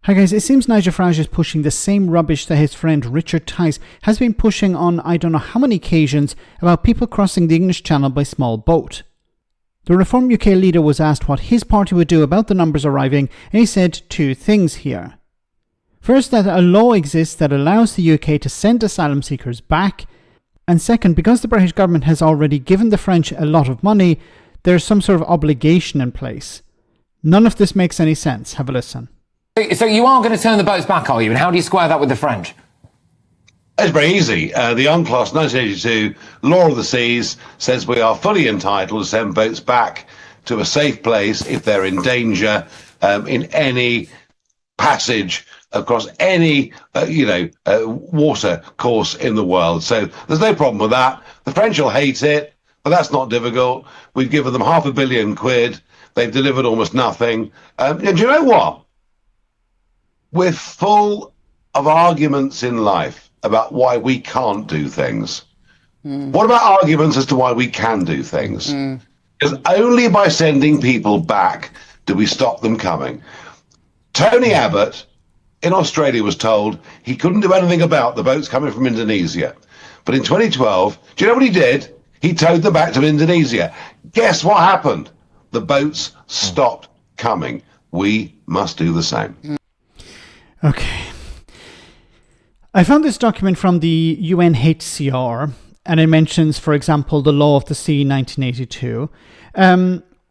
Hi guys, it seems Nigel Farage is pushing the same rubbish that his friend Richard Tice has been pushing on I don't know how many occasions about people crossing the English Channel by small boat. The Reform UK leader was asked what his party would do about the numbers arriving, and he said two things here. First, that a law exists that allows the UK to send asylum seekers back, and second, because the British government has already given the French a lot of money, there's some sort of obligation in place. None of this makes any sense. Have a listen. So you are going to turn the boats back, are you? And how do you square that with the French? It's very easy. The UNCLOS 1982 Law of the Seas says we are fully entitled to send boats back to a safe place if they're in danger in any passage across any, water course in the world. So there's no problem with that. The French will hate it, but that's not difficult. We've given them £500 million. They've delivered almost nothing. And do you know what? We're full of arguments in life about why we can't do things. What about arguments as to why we can do things? Because only by sending people back do we stop them coming. Tony Abbott in Australia was told he couldn't do anything about the boats coming from Indonesia. But in 2012, do you know what he did? He towed them back to Indonesia. Guess what happened? The boats stopped coming. We must do the same. Okay. I found this document from the UNHCR, and it mentions, for example, the Law of the Sea 1982.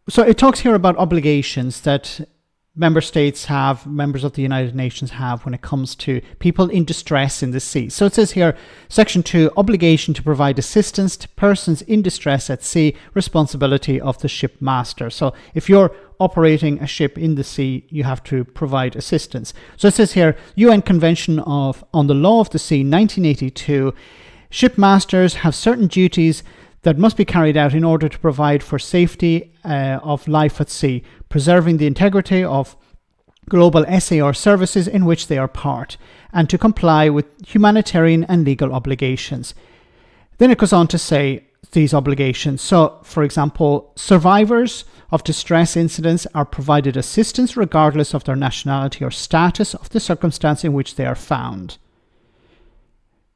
So it talks here about obligations that member states have, members of the United Nations have when it comes to people in distress in the sea. So it says here, Section 2, obligation to provide assistance to persons in distress at sea, responsibility of the ship master. So if you're operating a ship in the sea, you have to provide assistance. So it says here, UN Convention on the Law of the Sea 1982, shipmasters have certain duties that must be carried out in order to provide for safety of life at sea, preserving the integrity of global SAR services in which they are part, and to comply with humanitarian and legal obligations. Then it goes on to say these obligations. So, for example, survivors of distress incidents are provided assistance regardless of their nationality or status of the circumstance in which they are found.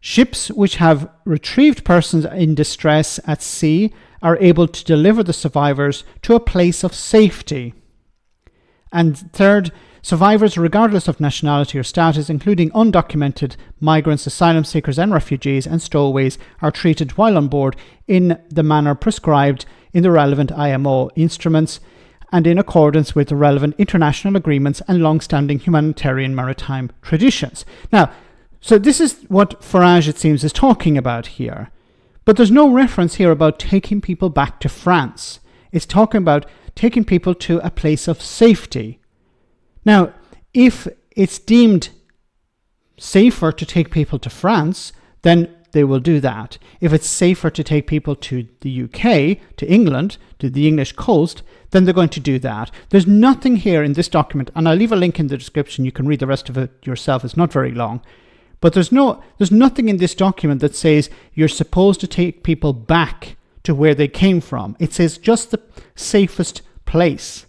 Ships which have retrieved persons in distress at sea are able to deliver the survivors to a place of safety. And third, survivors, regardless of nationality or status, including undocumented migrants, asylum seekers and refugees and stowaways, are treated while on board in the manner prescribed in the relevant IMO instruments and in accordance with the relevant international agreements and long-standing humanitarian maritime traditions. Now, so this is what Farage, it seems, is talking about here. But there's no reference here about taking people back to France. It's talking about taking people to a place of safety. Now, if it's deemed safer to take people to France, then they will do that. If it's safer to take people to the UK, to England, to the English coast, then they're going to do that. There's nothing here in this document, and I'll leave a link in the description. You can read the rest of it yourself. It's not very long. But there's nothing in this document that says you're supposed to take people back to where they came from. It says just the safest place.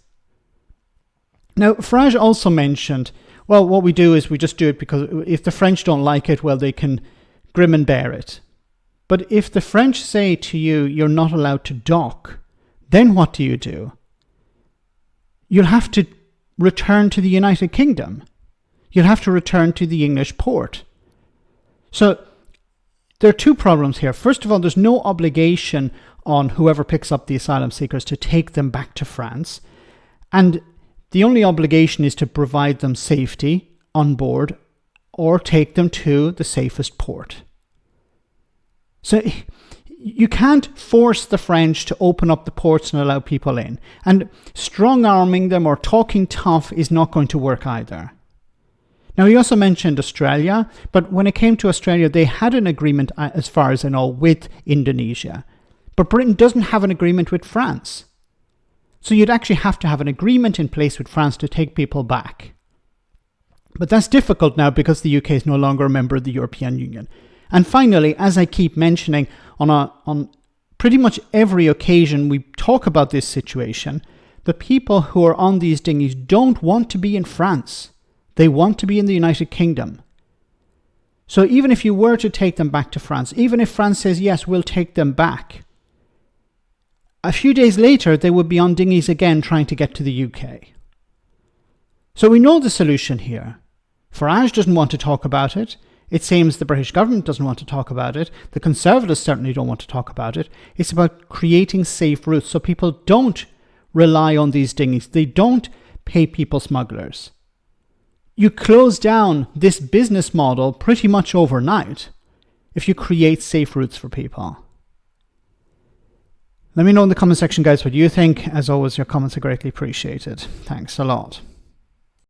Now, Farage also mentioned, well, what we do is we just do it because if the French don't like it, well, they can grim and bear it. But if the French say to you, you're not allowed to dock, then what do you do? You'll have to return to the United Kingdom. You'll have to return to the English port. So there are two problems here. First of all, there's no obligation on whoever picks up the asylum seekers to take them back to France. And the only obligation is to provide them safety on board or take them to the safest port. So you can't force the French to open up the ports and allow people in. And strong-arming them or talking tough is not going to work either. Now, he also mentioned Australia, but when it came to Australia, they had an agreement, as far as I know, with Indonesia. But Britain doesn't have an agreement with France. So you'd actually have to have an agreement in place with France to take people back. But that's difficult now because the UK is no longer a member of the European Union. And finally, as I keep mentioning, on pretty much every occasion we talk about this situation, the people who are on these dinghies don't want to be in France. They want to be in the United Kingdom. So even if you were to take them back to France, even if France says, yes, we'll take them back, a few days later, they would be on dinghies again trying to get to the UK. So we know the solution here. Farage doesn't want to talk about it. It seems the British government doesn't want to talk about it. The Conservatives certainly don't want to talk about it. It's about creating safe routes so people don't rely on these dinghies. They don't pay people smugglers. You close down this business model pretty much overnight if you create safe routes for people. Let me know in the comment section, guys, what you think. As always, your comments are greatly appreciated. Thanks a lot.